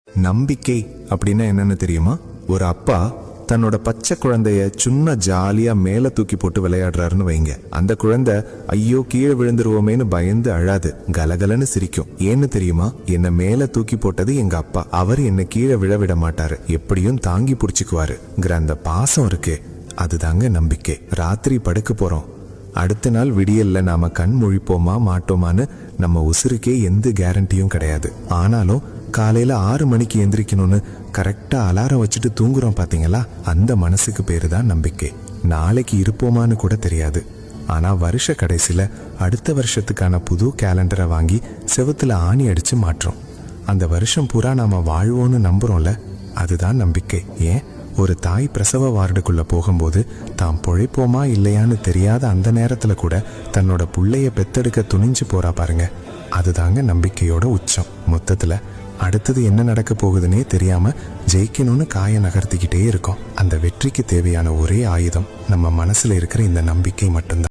நம்பிக்கை அப்படின்னா என்னன்னு தெரியுமா? ஒரு அப்பா தன்னோட பச்சை குழந்தைய சும்மா ஜாலியா மேல தூக்கி போட்டு விளையாடுறாருன்னு வைங்க. அந்த குழந்தை ஐயோ கீழே விழுந்துருவோமேன்னு பயந்து அழாது, கலகலன்னு சிரிக்கும். ஏன்னு தெரியுமா? என்ன மேல தூக்கி போட்டது எங்க அப்பா, அவர் என்ன கீழே விழ விட மாட்டாரு, எப்படியும் தாங்கி பிடிச்சுக்குவாருங்கிற அந்த பாசம் இருக்கு, அதுதாங்க நம்பிக்கை. ராத்திரி படுக்க போறோம், அடுத்த நாள் விடியல்ல நாம கண் முழிப்போமா மாட்டோமான்னு நம்ம உசுருக்கே எந்த கேரண்டியும் கிடையாது. ஆனாலும் காலையில 6 மணிக்கு எந்திரிக்கணும்னு கரெக்டா அலாரம் வச்சுட்டு தூங்குறோம் பாத்தீங்களா, அந்த மனசுக்கு பேரு தான் நம்பிக்கை. நாளைக்கு இருப்போமான்னு கூட தெரியாது, ஆனா வருஷ கடைசியில அடுத்த வருஷத்துக்கான புது கேலண்டரை வாங்கி செவுத்துல ஆணி அடிச்சு மாற்றோம். அந்த வருஷம் பூரா நாம வாழ்வோன்னு நம்புறோம்ல, அதுதான் நம்பிக்கை. ஏன், ஒரு தாய் பிரசவ வார்டுக்குள்ள போகும்போது தான் பொழைப்போமா இல்லையான்னு தெரியாத அந்த நேரத்துல கூட தன்னோட புள்ளைய பெத்தெடுக்க துணிஞ்சு போறா பாருங்க, அதுதாங்க நம்பிக்கையோட உச்சம். மொத்தத்துல அடுத்தது என்ன நடக்க போகுதுன்னே தெரியாம ஜெயிக்கணும்னு காய நகர்த்திக்கிட்டே இருக்கோம். அந்த வெற்றிக்கு தேவையான ஒரே ஆயுதம் நம்ம மனசுல இருக்கிற இந்த நம்பிக்கை மட்டும்தான்.